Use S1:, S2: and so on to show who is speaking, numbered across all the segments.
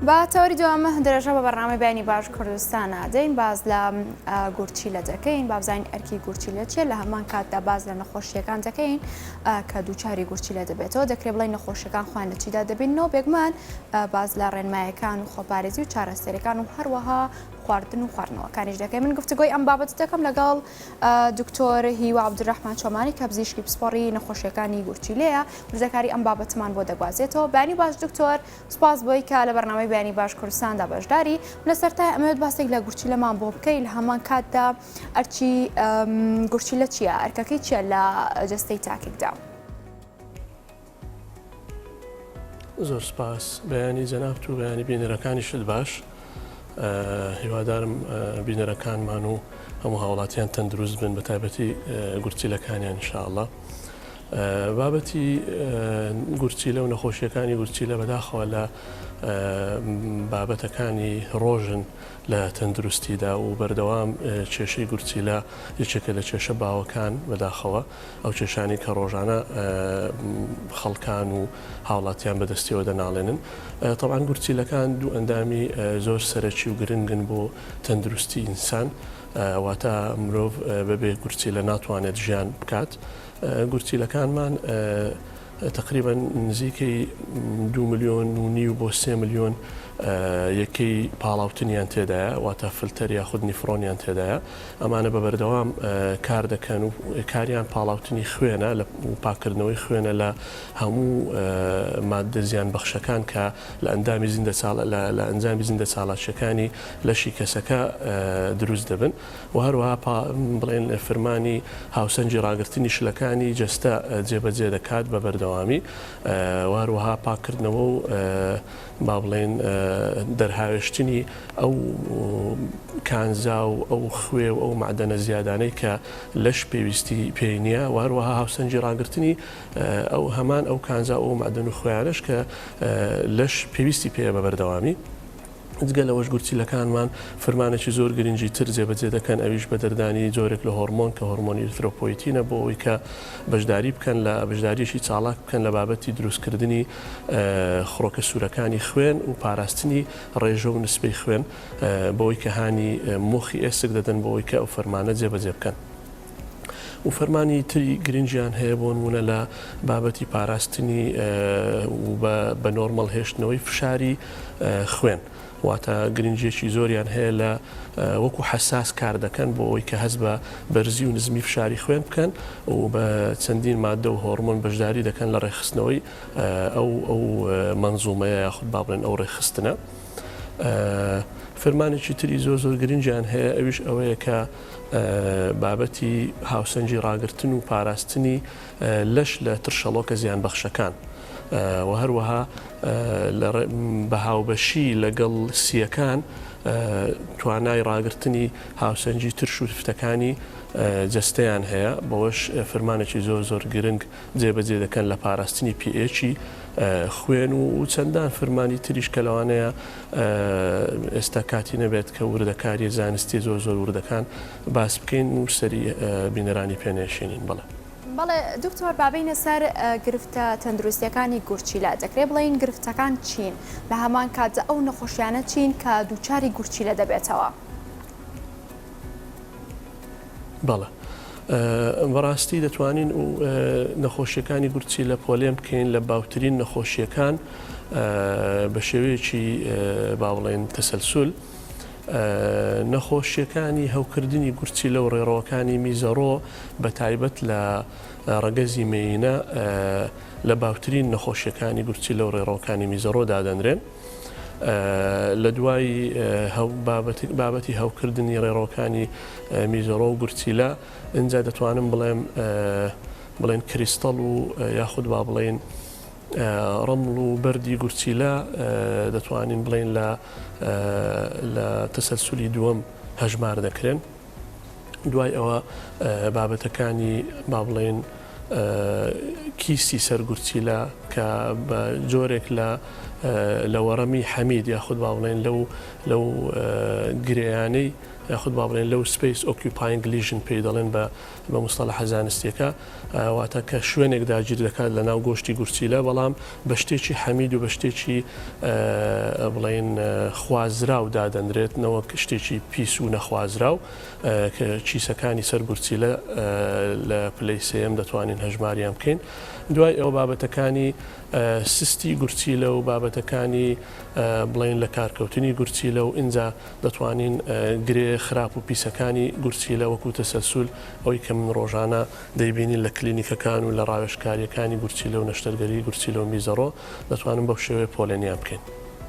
S1: با تەوەری دووەمە درێژە بە بەرنامەی بەیانی باش کوردستانە دەین باز لە گورچیلە دەکەین با بزانین ئەرکی گورچیلە چیە لە هەمان کاتدا باز لە نەخۆشیەکان دەکەین کە دووچاری گورچیلە دەبێتەوە دەکرێت بڵێن نەخۆشیەکان خوان لە چیدا دەبێنەوە بێگومان باز لە ڕێنمایەکان و خۆپارێزی و چارەسەرەکان و هەروەها خواردن و خواردنەوەکانیش دەکەین من گفتگۆی ئەم بابەت دەکەم لەگەڵ دکتۆر هیوا عەبدوڕەحمان چۆمانی کە پزیشکی پسپۆڕی نەخۆشیەکانی گورچیلەیە وردەکاری ئەم بابەتمان بۆ دەگوازێتەوە بەیانی باش دکتۆر سوپاس بۆی کە لە بەرنامەی بەیانی باش کوردستاندا بەشداری لە سەرەتای ئەمەوێت باسێک لە گورچیلەمان بۆ بکەین لە هەمان کاتدا ئەرچی گورچیلە چییە ئەرکەکەی چییە لە جەستەی تاکێکدا
S2: زۆر سپاس بەیانی جەناب و بەیانی بینەرەکانیشت باش هیوادارم بینەرەکانمان و هەموو هاوڵاتیان تەندروست بن بە تایبەتی گورچیلەکانیان ئینشاءڵڵا بابەتی گورچیلە و نەخۆشیەکانی گورچیلە بەداخەوە لە بابەتەکانی ڕۆژن لە تەندروستیدا و بەردەوام کێشەی گورچیلە یەکێکە لە کێشە باوەکان بەداخەوە ئەو کێشانی کە ڕۆژانە خەڵکان و هاوڵاتیان بەدەستیەوە دەناڵێنن تەبعاً گورچیلەکان دوو ئەندامی زۆر سەرەکی و گرنگن بۆ تەندروستی ئینسان واتە مرۆڤ بەبێ گورچیلە ناتوانێت ژیان بکات گورچیلەکانمان تقریبا نزیکەی 2.5 ملیۆن بۆ 3 ملیۆن یەکەی پاڵاوتنیان تێدایە واتە فلتەر یاخود نیفرۆنیان تێدایە ئەمانە بە بەردەوام کار دەکەن و کاریان پاڵاوتنی خوێنە و پاکردنەوەی خوێنە لە هەموو مادە زیان بەخشەکان کە لە ئەندامی لە ئەنجامی زیندە چاڵاکیەکانی لەشی کەسەکە دروست دەبن و هەروەها بڵێن فرمانی هاوسەنجی ڕاگررتنی شلەکانی جەستە جێبەجێ دەکات بە بەردەوامی و هەروەها پاکردنەوە و با بڵێن دەرهاوێشتنی ئەو کانزا و ئەو خوێ و ئەو معدەنە زیادانەی کە لەش پێویستی پێی نییە و هەروەها هاوسەنجی ڕاگررتنی ئەو هەمان ئەو کانزا و معدەن و خوێنش کە لەش پێویستی پێە بە بەردەوامی جگە لەوەش گورچیلەکانمان فرمانێکی زۆر گرنگی تر جێبەجێ دەکەن ئەویش بە دەردانی جۆرێک لە هۆرمۆن کە هۆرمۆنی ئریترۆپۆیتینە بۆ ئەوەی کە بەشداری بکەن لە بەشداریشی چاڵاک بکەن لە بابەتی دروستکردنی خڕۆکە سوورەکانی خوێن و پاراستنی ڕێژە و نسبەی خوێن بۆەوەی کە هانی مۆخی ئێسک دەدەن بۆەوەی کە ئەو فەرمانە جێبەجێ بکەن و فەرمانی تری گرنگیان هەیە بۆ نمونە لە بابەتی پاراستنی و بە نۆرمەڵ هێشتنەوەی فشاری خوێن واتە گرنگێکی زۆریان هەیە لە وەکو حساس کار دەکەن بۆ ئەوەی کە هەز بە بەرزی و نزمی فشاری خوێن بکەن و بە چەندین مادە و هۆرمۆن بەشداری دەکەن لە ڕێخستنەوەی ئەو منزومەیە یاخود با بڵێن ئەو ڕێخستنە فەرمانێکی تری زۆر زۆر گرنگیان هەیە ئەویش ئەوەیە کە بابەتی هاوسەنجی ڕاگررتن و پاراستنی لەش لە ترشەڵۆکە زیان بەخشەکان و هەروەها بە هاوبەشی لەگەڵ سیەکان توانای ڕاگررتنی هاوسەنجی ترش و تفتەکانی جەستەیان هەیە بەوەش فەرمانێکی زۆر زۆر گرنگ جێبەجێ دەکەن لە پاراستنی پێچی خوێن و چەندان فرمانی تریش کە لەوانەیە ئێستا کاتی نەبێت کە وردەکاری زانستی زۆر زۆر وردەکان باس بکەین و سەری بینەرانی پێنێشێنین بڵێ
S1: بەڵێ دکتۆر بابینە سەر گرفتە تەندروستیەکانی گورچیلە دەکرێت بڵێن گرفتەکان چین لە هەمان کاتدا ئەو نەخۆشیانە چین کە دووچاری گورچیلە دەبێتەوە
S2: بەڵێ بەڕاستی دەتوانین و نەخۆشیەکانی گورچیلە پۆلێم بکەین لە باوترین نەخۆشیەکان بە شێوەیەکی با بڵێن تەسەلسول نەخۆشیەکانی هەوکردنی گورچیلە و ڕێڕەوەکانی میزەڕۆ بە تایبەت لە ڕەگەزی مێینە لە باوترین نەخۆشیەکانی گورچیلە و ڕێڕەوەکانی میزەڕۆ دادەنرێن لە دوای بابەتی هەوکردنی ڕێڕەوەکانی میزەڕۆ و گورچیلە ئەجا دەتوانم بڵێن کریستەڵ و یاخود با بڵێن ڕەمڵ و بەردی گورچیلە دەتوانین بڵێن لە تەسەلسولی دووەم هەژمار دەکرێن دوای ئەوە بابەتەکانی با بڵێن کیستی سەرگورچیلە کە بە جۆرێک لە وەڕەمی حەمید یاخود با بڵێن لەو گرێیانەی یاخود با بڵێن لەو سپیس ئۆکیوپاینگ لیژن پێی دەڵێن بە مستەڵەح زانستیەکە واتە کە شوێنێک داگیر دەکات لە ناو گۆشتی گورچیلە بەڵام بە شتێکی حەمید و بە شتێکی بڵێن خوازراو دادەنرێت نەوەک شتێکی پیس و نەخوازراو کە چیسەکانی سەر گورچیلە لە پلەی سێم دەتوانین هەژماریان بکەین. دوای ئەو بابەتەکانی سستی گورچیلە و بابەتەکانی بڵێن لە کارکەوتنی گورچیلە و ئینجا دەتوانین گرێ خراپ و پیسەکانی گورچیلە وەکو تەسەلسول ئەوەی کە من ڕۆژانە دەیبینین لە کلینیکەکان و لە ڕاوێژکاریەکانی گورچیلە و نەشتەرگەری گورچیلە و میزەڕۆ دەتوانن بەو شێوەیە پۆلێنیان بکەین.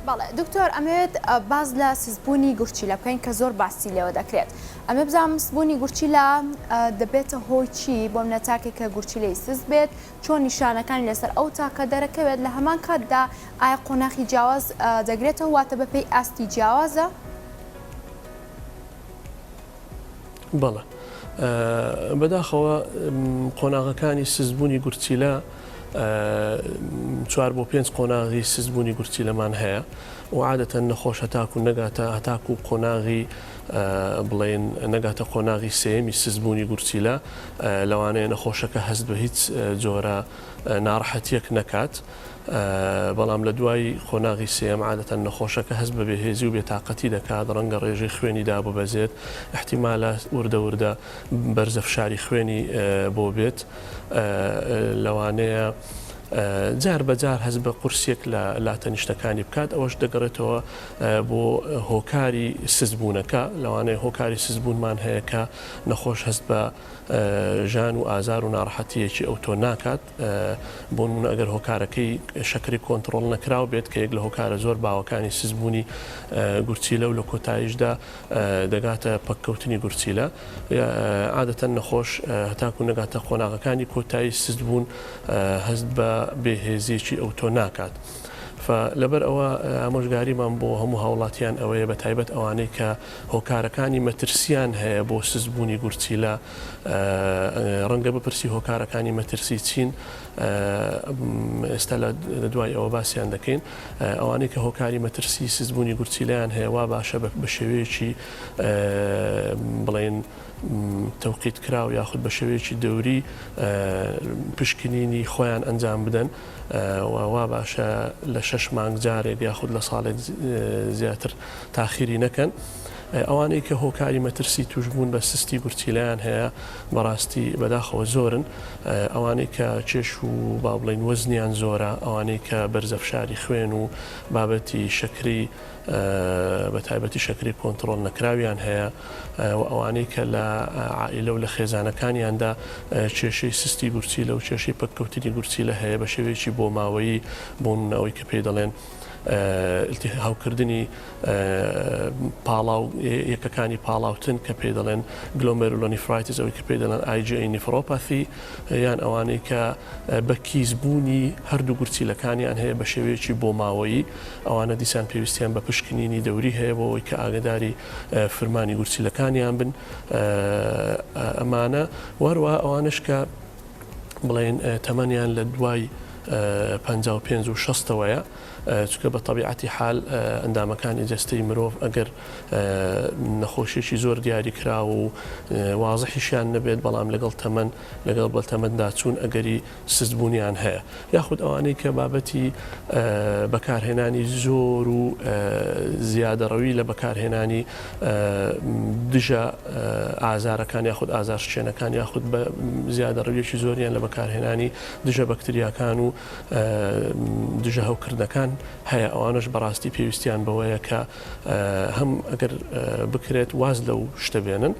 S1: بەڵێ دکتۆر ئەمەوێت باز لە سزبوونی گورچیلە بکەین کە زۆر باسی لێوە دەکرێت. ئەمە بزانم سزبوونی گورچیلە دەبێتە هۆی چی بۆم نەتاکێک کە گورچیلەی سز بێت چۆن نیشانەکانی لەسەر ئەو تاکە دەرەکەوێت لە هەمان کاتدا ئایا قۆناغی جیاواز دەگرێتەوە واتە بەپێی ئاستی جیاوازە؟
S2: بەڵێ بەداخەوە قۆناغەکانی سزبوونی گورچیلە 4 بۆ 5 قۆناغی سزبوونی گورچیلەمان هەیە و عادەتەن نەخۆش هەتاکو نەگاتە هەتاکو قۆناغی بڵێن نەگاتە قۆناغی سێمی سزبوونی گورچیلە لەوانەیە نەخۆشەکە هەست بە هیچ جۆرە ناڕەحەتیەک نەکات بەڵام لە دوای قۆناغی سێم عادەتەن نەخۆشەکە هەست بە بێهێزی و بێتاقەتی دەکات ڕەنگە ڕێژەی خوێنی داببەزێت احتیمالە وردە وردە بەرزە فشاری خوێنی بۆ بێت لەوانەیە جار بەجار هەست بە قورسێک لە لاتەنیشتەکانی بکات ئەوەش دەگەڕێتەوە بۆ هۆکاری سزبوونەکە لەوانەیە هۆکاری سزبوونمان هەیە کە نەخۆش هەست بە ژان و ئازار و ناڕەحەتیەکی ئەو تۆ ناکات بۆ نمونە ئەگەر هۆکارەکەی شەکری کۆنتڕۆڵ نەکراو بێت کە یەک لە هۆکارە زۆر باوەکانی سزبوونی گورچیلە و لە کۆتاییشدا دەگاتە پەککەوتنی گورچیلە عادەتەن نەخۆش هەتاکو نەگاتە قۆناغەکانی کۆتایی سزبوون هەست بە بێهێزیێکی ئەو تۆ ناکات. لەبەر ئەوە ئامۆژگاریمان بۆ هەموو هاوڵاتیان ئەوەیە بە تایبەت ئەوانەی کە هۆکارەکانی مەترسیان هەیە بۆ سزبوونی گورچیلە ڕەنگە بپرسی هۆکارەکانی مەترسی چین ئێستا لە دوای ئەوە باسییان دەکەین ئەوانەی کە هۆکاری مەترسی سزبوونی گورچیلەیان هەیە وا باشە بە شێوەیەکی بڵێن تەوقیت کراو یاخود بە شێوەیەکی دەوری پشکنینی خۆیان ئەنجام بدەن وا باشە لە 6 مانگ جارێک یاخود لە ساڵێک زیاتر تاخیری نەکەن. ئەوانەی کە هۆکاری مەترسی توشبوون بە سستی گورچیلەیان هەیە بەڕاستی بەداخەوە زۆرن ئەوانەی کە چێش و با بڵێن وەزنیان زۆرە ئەوانەی کە بەرزەفشاری خوێن و بابەتی شەکری بە تایبەتی شەکری کۆنتڕۆڵ نەکراویان هەیە و ئەوانەی کە لە عائیلە و لە خێزانەکانیاندا کێشەی سستی گورچیلە و کێشەی پەککەوتنی گورچیلە هەیە بە شێوەیەکی بۆ ماوەیی بۆن ئەوەی کە پێی دەڵێن هاوکردنی پاڵاو یەکەکانی پاڵاوتن کە پێی دەڵێن گلۆمێرولۆنیفرایتیس ئەوەی کە پێی دەڵێن IgA نیفرۆپاثی یان ئەوانەی کە بە کیسبوونی هەردوو گورچیلەکانیان هەیە بە شێوەیەکی بۆ ماوەیی ئەوانە دیسان پێویستیان بە پشکنینی دەوری هەیە بۆ ئەوەی کە ئاگداری فرمانی گورچیلەکانیان بن ئەمانە وەروە ئەوانش کە بڵێن تەمەنیان لە دوای 55 و 60ەوەیە چکە بە طبیعەتی حال ئەندامەکانی جەستەی مرۆڤ ئەگەر نەخۆشیێکی زۆر دیاری کرا و وازەحیشیان نەبێت بەڵام لەگەڵ بەتەمەندا چوون ئەگەری سزبوونیان هەیە یاخود ئەوانەی کە بابەتی بەکارهێنانی زۆر و زیادەڕەوی لە بەکارهێنانی دژە ئازارەکان یاخود ئازارشکێنەکان یاخود بە زیادەڕەویەکی زۆریان لە بەکارهێنانی دژە بەکتریاکان و دژە هەوکردەکان هەیە ئەوانش بەڕاستی پێویستیان بەوەیە کە هەم ئەگەر بکرێت واز لەو شتە بێنن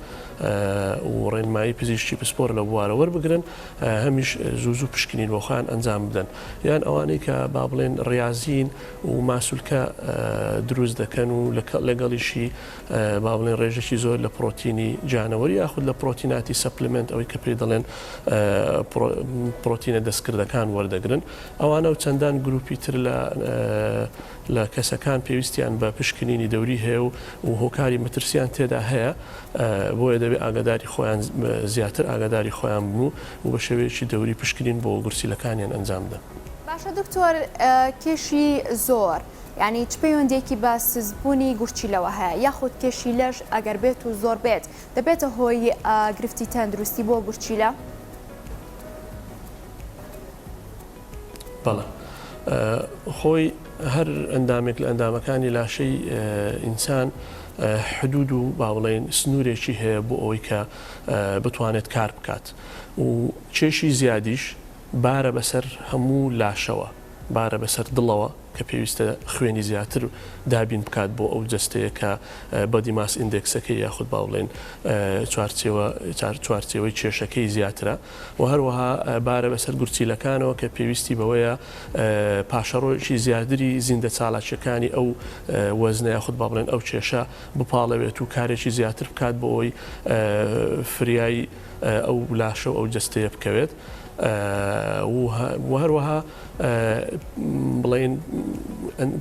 S2: و ڕێنمایی پزیشکی پسپۆر لە بوارە وەربگرن هەمیش زوو پشکنین بۆ خۆیان ئەنجام بدەن یان ئەوانەی کە با بڵێن ڕاضین و ماسوولکە دروست دەکەن و لەگەڵیشی با بڵێن ڕێژێکی زۆر لە پرۆتینی جانەوەری یاخود لە پرۆتیناتی سەپلیمنت ئەوەی کە پێی دەڵێن پرۆتینە دەستکردەکان وەردەگرن ئەوانە و چەندان گروپی تر لە کەسەکان پێویستیان بە پشکنینی دەوری هەیە و هۆکاری مەترسیان تێدا هەیە بۆیە دەبێت ئاگاداری خۆیان زیاتر ئاگاداری خۆیان بوو و بە شێوەیەکی دەوری پشکنین بۆ گورچیلەکانیان ئەنجام بدەن.
S1: باشە دکتۆر کێشی زۆر یعنی چ پەیوەندێکی بە سزبوونی گورچیلەوە هەیە یاخود کێشی لەش ئەگەر بێت و زۆر بێت دەبێتە هۆی گرفتی تەندروستی بۆ گورچیلە؟
S2: بەڵێ خۆی هەر ئەندامێک لە ئەندامەکانی لاشەی ئینسان حدود و با بڵێن سنوورێکی هەیە بۆ ئەوەی کە بتوانێت کار بکات و کێشی زیادیش بارە بەسەر هەموو لاشەوە بارە بەسەر دڵەوە کە پێویستە خوێنی زیاتر دابین بکات بۆ ئەو جەستەیە کە بەدی ماس ئیندێکسەکەی یاخود با بڵێن چوارچێوەی کێشەکەی زیاترە و هەروەها بارە بەسەر گورچیلەکانەوە کە پێویستی بەوەیە پاشەڕۆیەکی زیاتری زیندە چالاکیەکانی ئەو وەزنە یاخود با بڵێن ئەو کێشە بپاڵەوێت و کارێکی زیاتر بکات بۆ ئەوی فریایی ئەو لاشە و ئەو جەستەیە بکەوێت. و هەروەها بڵێن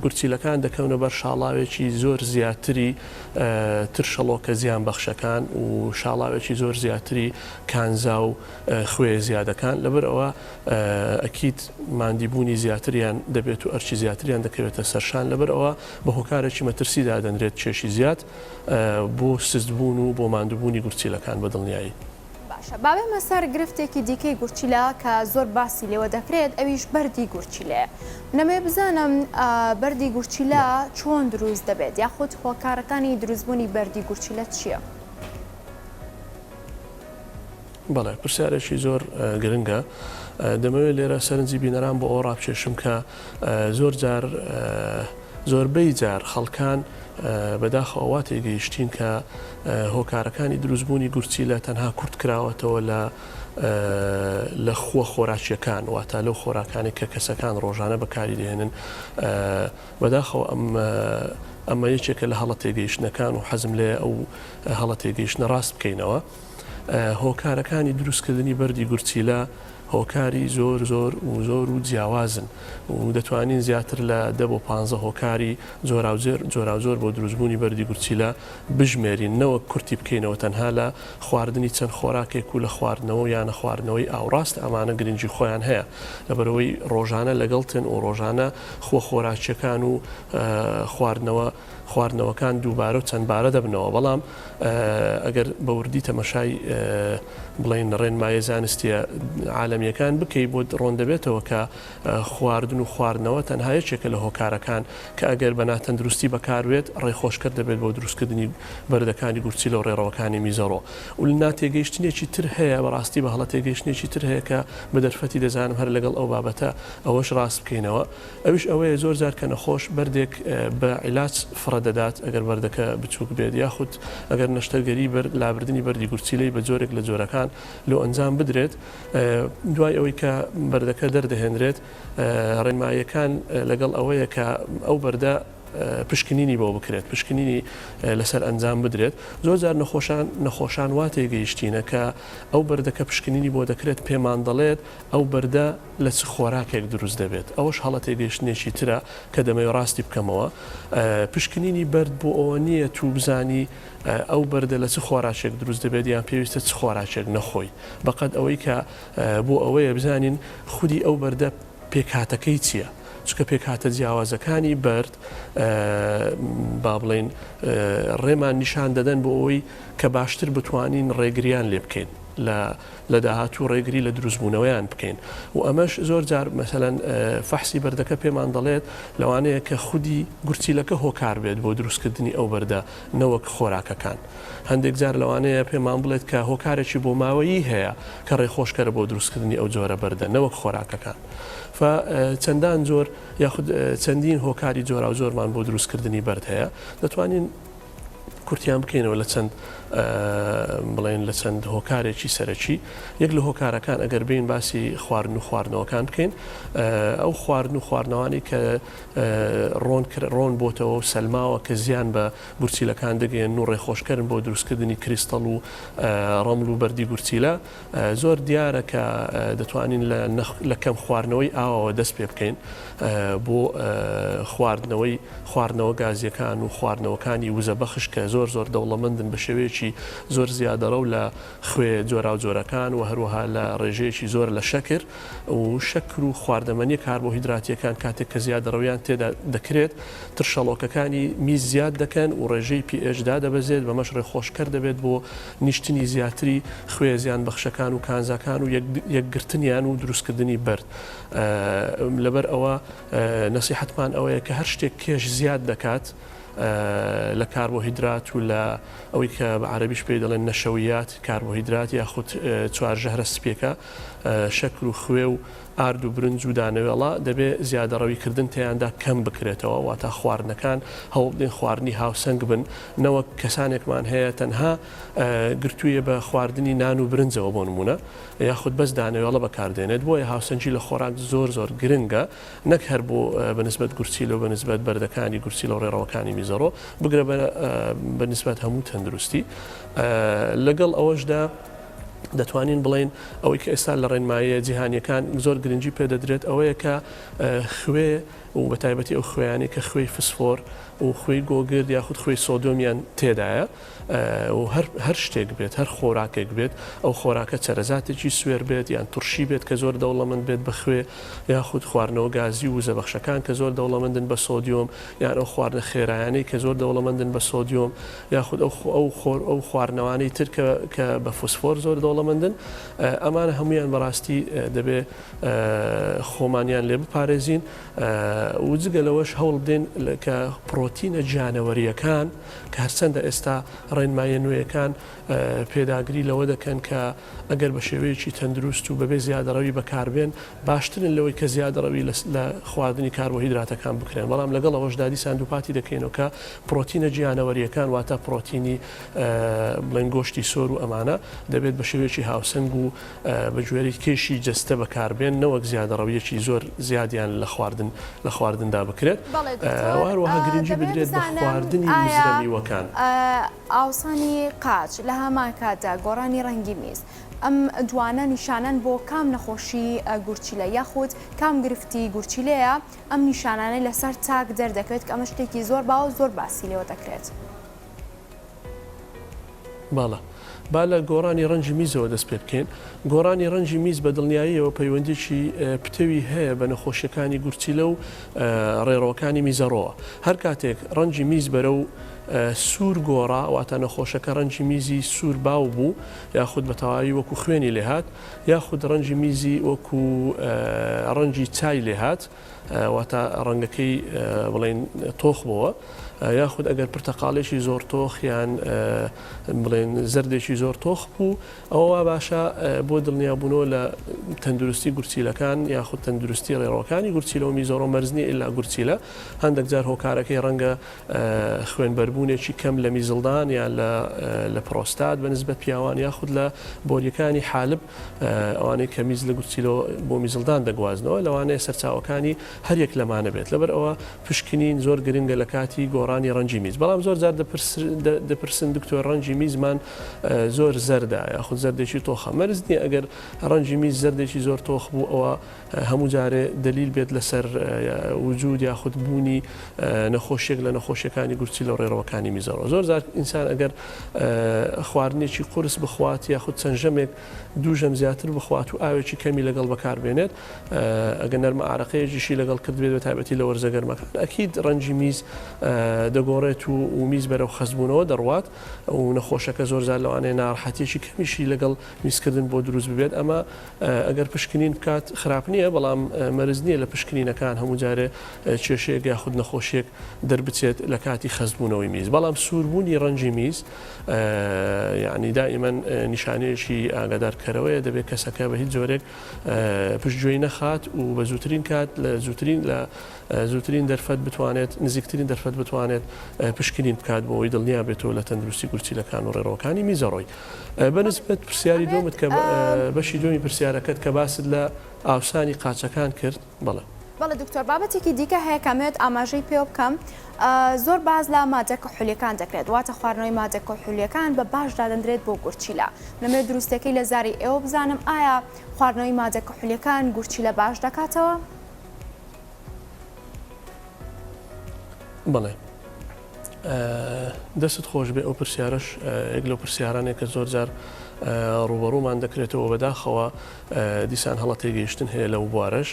S2: گورچیلەکان دەکەونە بەر شاڵاوێکی زۆر زیاتری ترشەڵۆکە زیان بەخشەکان و شاڵاوێکی زۆر زیاتری کانزا و خوێ زیادەکان لەبەر ئەوە ئەکیت ماندیبوونی زیاتریان دەبێت و ئەرچی زیاتریان دەکەوێتە سەرشان لەبەر ئەوە بە هۆکارێکی مەترسیدا دەنرێت کێشی زیاد بۆ سزبوون و بۆ ماندووبوونی گورچیلەکان بە دڵنیایی.
S1: بابێمە سەر گرفتێکی دیکەی گورچیلە کە زۆر باسی لێوە دەکرێت ئەویش بەردی گورچیلەیە. نەمێ بزانم بەردی گورچیلە چۆن دروست دەبێت یاخود هۆکارەکانی دروستبوونی بەردی گورچیلە چییە؟
S2: بەڵێ پرسیارێکی زۆر گرنگە دەمەوێت لێرە سەرنجی بینەران بۆ ئەو ڕابکێشم کە زۆربەی جار خەڵکان بەداخەوە تێگەیشتین کە هۆکارەکانی دروستبوونی گورچیلە تەنها کورت کراوەتەوە لە خۆ خۆراکیەکان واتە لەو خۆراکانی کە کەسەکان ڕۆژانە بەکاری دێنن بەداخەوە ئەمە یەکێکە لە هەڵە تێگەیشتنەکان و حەزم لێ ئەو هەڵە تێگەیشتنە ڕاست بکەینەوە. هۆکارەکانی دروستکردنی بەردی گورچیلە هۆکاری زۆر و جیاوازن و دەتوانین زیاتر لە 10 بۆ 15 هۆکاری جۆراوجۆر بۆ دروستبوونی بەردی گورچیلە بژمێرین نەوە کورتی بکەینەوە تەنها لە خواردنی چەند خۆراکێک و لە خواردنەوە یانە خواردنەوەی ئاوڕاست ئەمانە گرنگی خۆیان هەیە لەبەرەوەی ڕۆژانە لەگەڵتن و ڕۆژانە خۆراکیەکان و خواردنەوەکان دووبارە و چەندبارە دەبنەوە بەڵام ئەگەر بەوردی تەمەشای بڵێن ڕێنمایە زانستیە عالەمیەکان بکەی بۆ ڕۆن دەبێتەوە کە خواردن و خواردنەوە تەنها یەکێکە لە هۆکارەکان کە ئەگەر بە ناتەندروستی بەکاربێت ڕێخۆشکرد دەبێت بۆ دروستکردنی بەردەکانی گورچیلە و ڕێڕەوەکانی میزەڕۆ و ناتێگەیشتنێکی تر هەیە بەڕاستی بە هەڵە تێگەیشتنێکی تر هەیە کە بە دەرفەتی دەزانم هەر لەگەڵ ئەو بابەتە ئەوەش ڕاست بکەینەوە ئەوش ئەوەیە زۆر جار کە نەخۆش بەردێک بە عیلاج فڕە دەدات ئەگەر بەردەکە بچووک بێت یاخود ئەگەر نەشتەرگەری لابردنی بەردی گورچیلەی بە جۆرێک لە جۆرەکان لۆ ئەنجام بدرێت دوای ئەوەی کە بەردەکە دەردەهێنرێت ڕێنماییەکان لەگەڵ ئەوەیە کە ئەو بەردە پشکنینی بۆ بکرێت پشکنینی لەسەر ئەنجام بدرێت زۆر جار نەخۆشان وا تێگەیشتینە کە ئەو بەردەکە پشکنینی بۆ دەکرێت پێمان دەڵێت ئەو بەردە لە چ خۆراکێک دروست دەبێت ئەوەش هەڵە تێگەیشتنێکی ترە کە دەمەوێت ڕاستی بکەمەوە پشکنینی بەرد بۆ ئەوە نییە تو بزانی ئەو بەردە لە چ خۆراکێک دروست دەبێت یان پێویستە چ خۆراکێک نەخۆی بەقەت ئەوەی کە بۆ ئەوەیە بزانین خودی ئەو بەردە پێکهاتەکەی چییە چکە پێکهاتە جیاوازەکانی بەرد با بڵێن ڕێمان نیشان دەدەن بۆ ئەوەی کە باشتر بتوانین ڕێگریان لێ بکەین لە داهاتوو ڕێگری لە دروستبوونەوەیان بکەین و ئەمەش زۆر جار مەسەلەن فەحسی بەردەکە پێمان دەڵێت لەوانەیە کە خودی گورچیلەکە هۆکار بێت بۆ دروستکردنی ئەو بەردە نەوەک خۆراکەکان هەندێک جار لەوانەیە پێمان بڵێت کە هۆکارێکی بۆ ماوەیی هەیە کە ڕێخۆشکەرە بۆ دروستکردنی ئەو جۆرە بەردە نەوەک خۆراکەکان چەندان زۆر یاخود چەندین هۆکاری جۆرا و زۆرمان بۆ دروستکردنی بەرد هەیە دەتوانین کورتیان بکەینەوە لە چەند بڵێن لە چەند هۆکارێکی سەرەکی یەک لە هۆکارەکان ئەگەر بین باسی خواردن و خواردنەوەکان بکەین ئەو خواردن و خواردنەوانی کە ڕۆن بۆتەوە و سەلماوە کە زیان بە گورچیلەکان دەگەێن و ڕێخۆشکردن بۆ دروستکردنی کریستەڵ و ڕەمل و بەردی گورچیلە زۆر دیارە کە دەتوانین لە کەم خواردنەوەی ئاوەوە دەست پێ بکەین بۆ خواردنەوە گازیەکان و خواردنەوەکانی وزە بەخش کە زۆر دەوڵەمەندن بە شێوەیەکی زۆر زیادەڕە و لە خوێ جۆرا و جۆرەکان و هەروەها لە ڕێژەیەکی زۆر لە شەکر و شەکر و خواردەمەنی کاربۆهیدراتیەکان کاتێک کە زیادەڕەویان تێدا دەکرێت ترشەڵۆکەکانی میز زیاد دەکەن و ڕێژەی پێشدا دەبەزێت بە مەش ڕێخۆشکەر دەبێت بۆ نیشتنی زیاتری خوێ زیان بەخشەکان و کانزاکان و یەکگرتنیان و دروستکردنی بەرد لەبەر ئەوە نەسیحەتمان ئەوەیە کە هەر شتێک کێش زیاد دەکات لە کاربۆهیدرات و لە ئەوەی کە بە عەرەبیش پێی دەڵێن نەشەویات کاربۆهیدرات یاخود چوارژەهرە سپێکە شەکر و خوێ و ئارد و برنج و دانەوێڵە دەبێت زیادەڕەویکردن تیاندا کەم بکرێتەوە واتە خواردنەکان هەوڵ بدەین خواردنی هاوسەنگ بن نەوەک کەسانێکمان هەیە تەنها گرتوویە بە خواردنی نان و برنجەوە بۆ نمونە یاخود بەس دانەوێڵە بەکاردێنێت بۆیە هاوسەنگی لە خۆراک زۆر گرنگە نەک هەر بۆ بەنسبەت گورچیلە و بەنسبەت بەردەکانی گورچیلە و ڕێڕەوەکانی میزەڕۆ بگرە بەنسبەت هەموو تەندروستی لەگەڵ ئەوەشدا دەتوانین بڵین ئەوەی کە ئێستا لە ڕێنمایە جیهانیەکان زۆر گرنگی پێدەدرێت ئەوەیە کە خوێ و بە تایبەتی ئەو خوێیانی کە خوێی فسفۆر و خوێی گۆگرد یاخود خوێی سۆدۆمیان تێدایە و هەر شتێک بێت هەر خۆراکێک بێت ئەو خۆراکە چەرەزاتێکی سوێر بێت یان تورشی بێت کە زۆر دەوڵەمەند بێت بە خوێ یاخود خواردنەوە گازی و زەبەخشەکان کە زۆر دەوڵەمەندن بە سۆدیۆم یان ئەو خواردنە خێرایانەی کە زۆر دەوڵەمەندن بە سۆدیۆم یاخود ئەو خواردنەوانەی تر کە بە فسفۆر زۆر دەوڵەمەندن ئەمانە هەمویان بەڕاستی دەبێ خۆمانیان لێ بپارێزین و جگە لەوەش هەوڵ بدەین کە پرۆتینە گیانەوەریەکان کە هەرچەندە ئێستا ڕێنمایە نوێیەکان پێداگری لەوە دەکەن کە ئەگەر بە شێوەیەکی تەندروست و بەبێ زیادەڕەوی بەکاربێن باشترن لەوەی کە زیادەڕەوی لە خواردنی کاربۆهیدراتەکان بکرێن بەڵام لەگەڵ ئەوەشدا دیسان دووپاتی دەکەینەوە کە پرۆتینە گیانەوەریەکان واتە پرۆتینی بڵێن گۆشتی سۆر و ئەمانە دەبێت بە شێوەیەکی هاوسەنگ و بە گوێری کێشی جەستە بەکاربێن نەوەک زیادەڕەویەکی زۆر زیادیان لە خواردندا بکرێت هەروەها گرنگی بدرێت بە خواردنی میزرەمیوەکان
S1: ئاوسانی قاچ لە هەمان کاتدا گۆڕانی ڕەنگی میز ئەم دوانە نیشانەن بۆ کام نەخۆشی گورچیلە یاخود کام گرفتی گورچیلەیە ئەم نیشانانەی لەسەر چاک دەردەکەوێت کە ئەمە شتێکی زۆر باو زۆر باسی لێوە دەکرێت.
S2: باڵە با لە گۆڕانی ڕەنجی میزەوە دەست پێ بکەین گۆڕانی ڕەنجی میز بە دڵنیاییەوە پەیوەندێکی پتەوی هەیە بە نەخۆشیەکانی گورچیلە و ڕێڕەوەکانی میزەڕۆوە هەر کاتێک ڕەنجی میز بەرە و سوور گۆڕا واتە نەخۆشەکە ڕەنجی میزی سوور باو بوو یاخود بە تەواوی وەکو خوێنی لێهات یاخود ڕەنجی میزی وەکو ڕەنجی چای لێهات واتە ڕەنگەکەی بڵێن تۆخ بووە یاخود ئەگەر پرتەقاڵێکی زۆر تۆخ یان بڵێن زەردێکی زۆر تۆخ بوو ئەوە باشە بۆ دڵنیابوونەوە لە تەندروستی گورچیلەکان یاخود تەندروستی ڕێڕەوەکانی گورچیلە و میزۆڕۆ مەرزنی ئللا گورچیلە هەندێک جار هۆکارەکەی ڕەنگە خوێنبەربوونێکی کەم لە میزڵدان یان لە پرۆستات بەنسبەت پیاوان یاخود لە بۆریەکانی حالب ئەوانەی کە میز لە گورچیلەوە بۆ میزڵدان دەگوازنەوە لەوانەیە سەرچاوەکانی هەریەک لەمانە بێت لەبەر ئەوە پشکنین زۆر گرنگە لە کاتی گۆڕانی ڕەنجی میز بەڵام زۆر جار دەپرسن دکتۆر ڕەنجی میزمان زۆر زەردە یاخود زەردێکی تۆخە مەرز نییە ئەگەر ڕەنجی میز زەردێکی زۆر تۆخ بوو ئەوە هەموو جارێ دلیل بێت لەسەر وجود یاخود بوونی نەخۆشیێک لە نەخۆشیەکانی گورچیلە و ڕێڕەوەکانی میزەڕۆ زۆر جار ئینسان ئەگەر خواردنێکی قورس بخوات یاخود چەند ژەمێک دوو ژەم زیاتر بخوات و ئاوێکی کەمی لەگەڵ بەکاربێنێت ئەگەر نەرمە ئارەقەیەکیشی لەگەڵ کرد بێت بە تایبەتی لە وەرزە گەرمەکان ئەکید ڕەنجی میز دەگۆڕێت و میز بەرەو خەزبوونەوە دەڕوات و نەخۆشەکە زۆر زار لەوانەیە ناڕەحەتیەکی کەمیشی لەگەڵ میزکردن بۆ دروست ببێت ئەمە ئەگەر پشکنین بکات خراپ نییە بەڵام مەرز نییە لە پشکنینەکان هەموو جارێ کێشەیەک یاخود نەخۆشیێک دەربچێت لە کاتی خەزبوونەوەی میز بەڵام سووربوونی ڕەنجی میز یعنی دائیمەن نیشانەیەکی ئاگادارکەرەوەیە دەبێت کەسەکە بە هیچ جۆرێک پشتگوێی نەخات و بە زووترین کات لە زووترین دەرفەت بتوانێت نزیکترین دەرفەت بتوانێت پشکنین بکات بۆ ئەوەی دڵنیا بێتەوە لە تەندروستی گورچیلەکان و ڕێڕەوەکانی میزەڕۆی بەنسبەت پرسیاری دومت کە بەشی دومی پرسیارەکەت کە باست لە ئاوسانی قاچەکان کرد بەڵێ
S1: بەڵێ دکتۆر بابەتێکی دیکە هەیە کەمێت ئاماژەی پێ بکەم زۆر باز لە مادە کحولیەکان دەکرێت واتە خواردنەوەی مادە کحولیەکان بە باش دادەندرێت بۆ گورچیلە لەمێ دروستەکەی لە زاری ئێوە بزانم ئایا خواردنەوەی مادە کحولیەکان گورچیلە باش دەکاتەوە؟
S2: بڵێ دەست خۆش بێ ئەو پرسیارش یەک لەو پرسیارانێک کە زۆر جار ڕوبەڕوومان دەکرێتەوە بەداخەوە دیسان هەڵە تێگەیشتن هەیە لەو بوارەش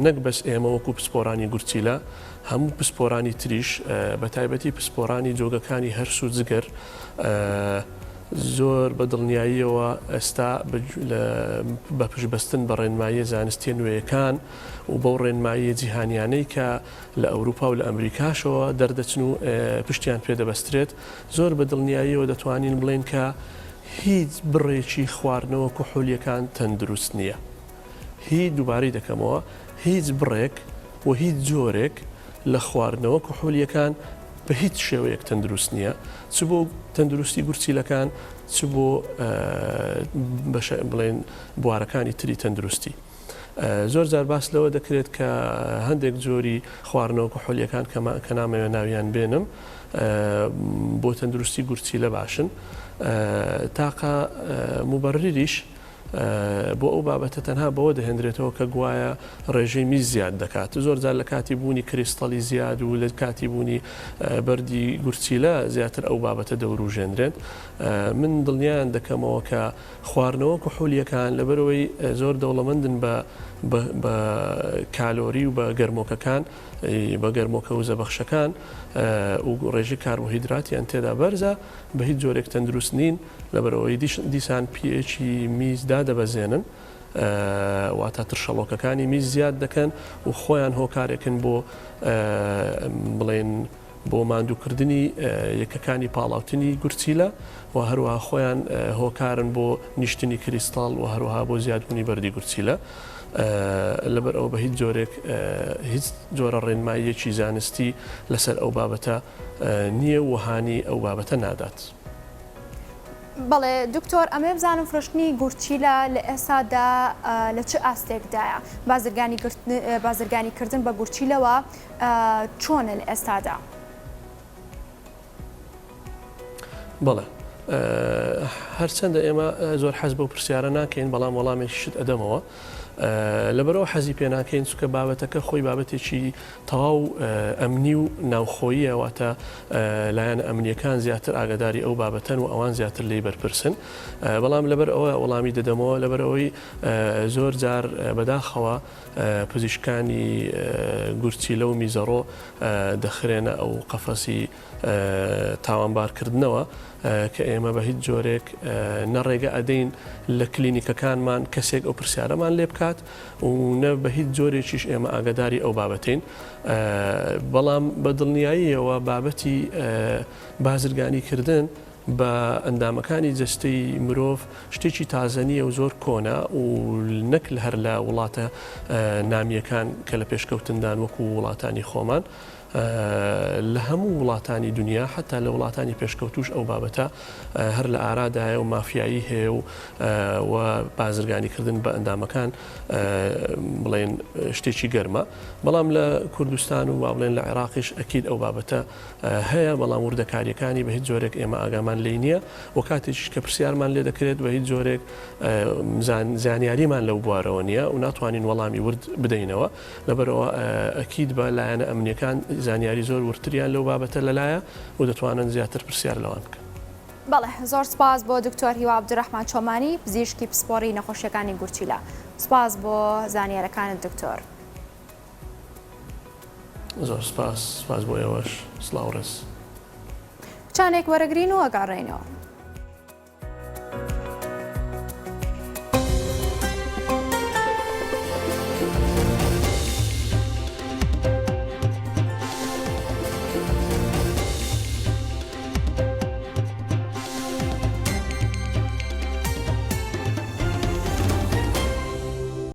S2: نەک بەس ئێمە وەکو پسپۆرانی گورچیلە هەموو پسپۆرانی تریش بە تایبەتی پسپۆرانی جۆگەکانی هەرس و جگەر زۆر بە دڵنیاییەوە ئێستا بە پشبەستن بە ڕێنماییە زانستی نوێیەکان و بەو ڕێنماییە جیهانیانەی کە لە ئەوروپا و لە ئەمریکاشەوە دەردەچن و پشتیان پێدەبەسترێت زۆر بە دڵنیاییەوە دەتوانین بڵێن کە هیچ بڕێکی خواردنەوە کحولیەکان تەندروست نییە. هیچ دووبارەی دەکەمەوە هیچ بڕێک و هیچ جۆرێک لە خواردنەوە کحولیەکان بە هیچ شێوەیەک تەندروست نییە چ بۆ تەندروستی گورچیلەکان چ بۆ بڵێن بوارەکانی تری تەندروستی. زۆر جار باس لەوە دەکرێت کە هەندێک جۆری خواردنەوە کحولیەکان کە نامەوێت ناویان بێنم بۆ تەندروستی گورچیلە باشن تاقە مبەرریش بۆ ئەو بابەتە تەنها بەوە دەهێنرێتەوە کە گوایە ڕێژەی میز زیاد دەکات زۆر جار لە کاتی بوونی کریستەڵی زیاد و لە کاتی بوونی بەردی گورچیلە زیاتر ئەو بابەتە دەوروژێنرێت من دڵنیان دەکەمەوە کە خواردنەوە کحولیەکان لەبەرەوەی زۆر دەوڵەمەندن بە کالۆری و بە گەرمۆکەکان بە گەرمۆکە و زەبەخشەکان و ڕێژی کاربۆهیدراتیان تێدا بەرزە بە هیچ جۆرێک تەندروست نین لەبەرەوەی دیسان پێچی میزدا دەبەزێنن واتە ترشەڵۆکەکانی میز زیاد دەکەن و خۆیان هۆکارێکن بۆ بڵێن بۆ ماندووکردنی یەکەکانی پاڵاوتنی گورچیلە و هەروەها خۆیان هۆکارن بۆ نیشتنی کریستاڵ و هەروەها بۆ زیادبوونی بەردی گورچیلە لەبەر ئەو بە هیچ جۆرێک هیچ جۆرە ڕێنماییەکی زانستی لەسەر ئەو بابەتە نییە وهانی ئەو بابەتە نادات.
S1: بەڵێ دکتۆر ئەمێ بزانم فرۆشتنی گورچیلە لە ئێستادا لە چه ئاستێکدایە بازرگانی کردن بە گورچیلەوە چۆنە لە ئێستادا؟
S2: بەڵێ هەرچەندە ئێمە زۆر حەز بەو پرسیارە ناکەین بەڵام وەڵامێکیشت ئەدەمەوە لەبەرەوە حەزی پێ ناکەین چونکە بابەتەکە خۆی بابەتێکی تەواو ئەمنی و ناوخۆییە واتە لایەن ئەمنیەکان زیاتر ئاگاداری ئەو بابەتەن و ئەوان زیاتر لێی بەرپرسن بەڵام لەبەر ئەوە وەڵامی دەدەمەوە لەبەرەوەی زۆر جار بەداخەوە پزیشکانی گورچیلە و میزەڕۆ دەخرێنە ئەو قەفەسی تاوانبارکردنەوە کە ئێمە بە هیچ جۆرێک نەڕێگە ئەدەین لە کلینیکەکانمان کەسێک ئەو پرسیارەمان لێ بکات و نە بە هیچ جۆرێکیش ئێمە ئاگاداری ئەو بابەتین بەڵام بە دڵنیاییەوە بابەتی بازرگانیکردن بە ئەندامەکانی جەستەی مرۆڤ شتێکی تازەنیە و زۆر کۆنا و نەک هەر لە وڵاتە نامیەکان کە لە پێشکەوتندان وەکو وڵاتانی خۆمان لە هەموو وڵاتانی دنیا حتا لە وڵاتانی پێشکەوتوش ئەو بابەتە هەر لە ئارادایە و مافیایی هەیە و بازرگانیکردن بە ئەندامەکان بڵێن شتێکی گەرمە بەڵام لە کوردستان و بڵێن لە عێراقیش ئەکید ئەو بابەتە هەیە بەڵام وردەکاریەکانی بە هیچ جۆرێک ئێمە ئاگامان لێ نییە و کاتێکیش کە پرسیارمان لێ دەکرێت بە هیچ جۆرێک زانیاریمان لەو بوارەوە نییە و ناتوانین وەڵامی ورد بدەینەوە لەبەرەوە ئەکید بە لایەنە ئەمنیەکان زانیاری زۆر ورتریان لەو بابەتە لەلایە و دەتوانن زیاتر پرسیار لەوان بکەن.
S1: بەڵێ زۆر سپاس بۆ دکتۆر هیوا عەبدوڕەحمان چۆمانی پزیشکی پسپۆڕی نەخۆشیەکانی گورچیلە. سپاس بۆ زانیاریەکانت دکتۆر.
S2: زۆر سپاس بۆ ئێوەش سڵاو ڕێز.
S1: چانێک وەرەگرین و ئەگەڕێینەوە.